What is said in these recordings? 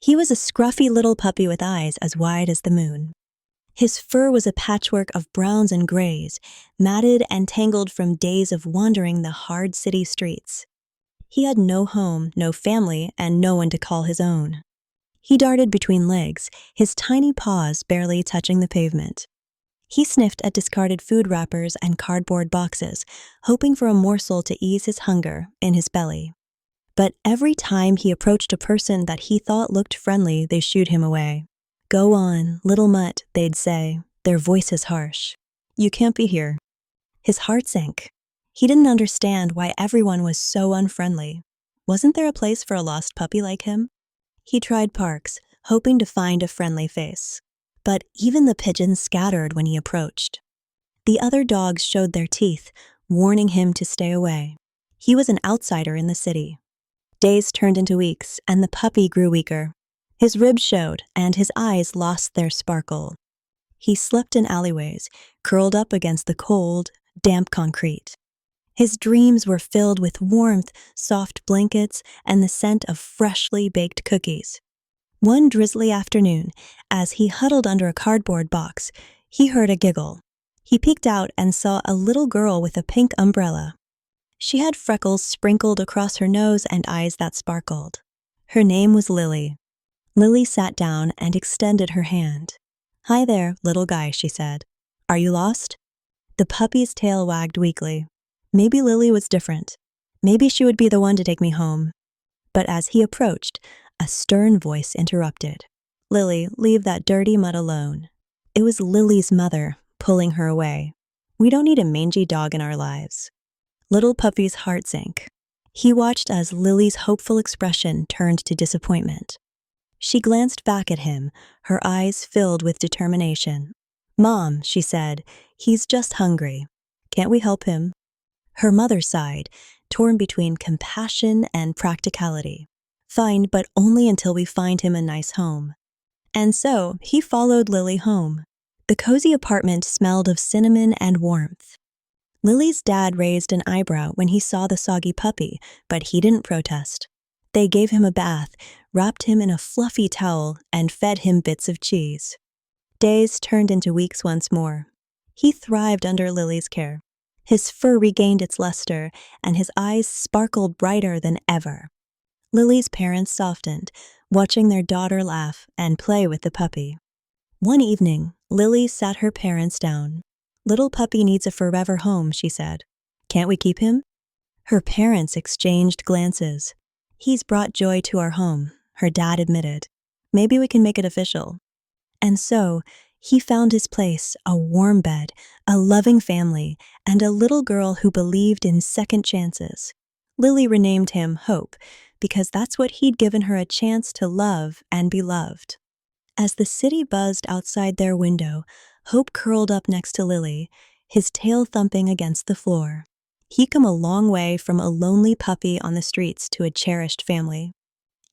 He was a scruffy little puppy with eyes as wide as the moon. His fur was a patchwork of browns and grays, matted and tangled from days of wandering the hard city streets. He had no home, no family, and no one to call his own. He darted between legs, his tiny paws barely touching the pavement. He sniffed at discarded food wrappers and cardboard boxes, hoping for a morsel to ease his hunger in his belly. But every time he approached a person that he thought looked friendly, they shooed him away. "Go on, little mutt," they'd say, their voices harsh. "You can't be here." His heart sank. He didn't understand why everyone was so unfriendly. Wasn't there a place for a lost puppy like him? He tried parks, hoping to find a friendly face. But even the pigeons scattered when he approached. The other dogs showed their teeth, warning him to stay away. He was an outsider in the city. Days turned into weeks, and the puppy grew weaker. His ribs showed, and his eyes lost their sparkle. He slept in alleyways, curled up against the cold, damp concrete. His dreams were filled with warmth, soft blankets, and the scent of freshly baked cookies. One drizzly afternoon, as he huddled under a cardboard box, he heard a giggle. He peeked out and saw a little girl with a pink umbrella. She had freckles sprinkled across her nose and eyes that sparkled. Her name was Lily. Lily sat down and extended her hand. "Hi there, little guy," she said. "Are you lost?" The puppy's tail wagged weakly. Maybe Lily was different. Maybe she would be the one to take me home. But as he approached, a stern voice interrupted. "Lily, leave that dirty mutt alone." It was Lily's mother, pulling her away. "We don't need a mangy dog in our lives." Little puppy's heart sank. He watched as Lily's hopeful expression turned to disappointment. She glanced back at him, her eyes filled with determination. "Mom," she said, "he's just hungry. Can't we help him?" Her mother sighed, torn between compassion and practicality. "Fine, but only until we find him a nice home." And so he followed Lily home. The cozy apartment smelled of cinnamon and warmth. Lily's dad raised an eyebrow when he saw the soggy puppy, but he didn't protest. They gave him a bath, wrapped him in a fluffy towel, and fed him bits of cheese. Days turned into weeks once more. He thrived under Lily's care. His fur regained its luster, and his eyes sparkled brighter than ever. Lily's parents softened, watching their daughter laugh and play with the puppy. One evening, Lily sat her parents down. "Little puppy needs a forever home," she said. "Can't we keep him?" Her parents exchanged glances. "He's brought joy to our home," her dad admitted. "Maybe we can make it official." And so, he found his place, a warm bed, a loving family, and a little girl who believed in second chances. Lily renamed him Hope, because that's what he'd given her a chance to love and be loved. As the city buzzed outside their window, Hope curled up next to Lily, his tail thumping against the floor. He'd come a long way from a lonely puppy on the streets to a cherished family.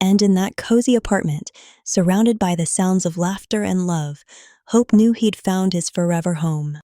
And in that cozy apartment, surrounded by the sounds of laughter and love, Hope knew he'd found his forever home.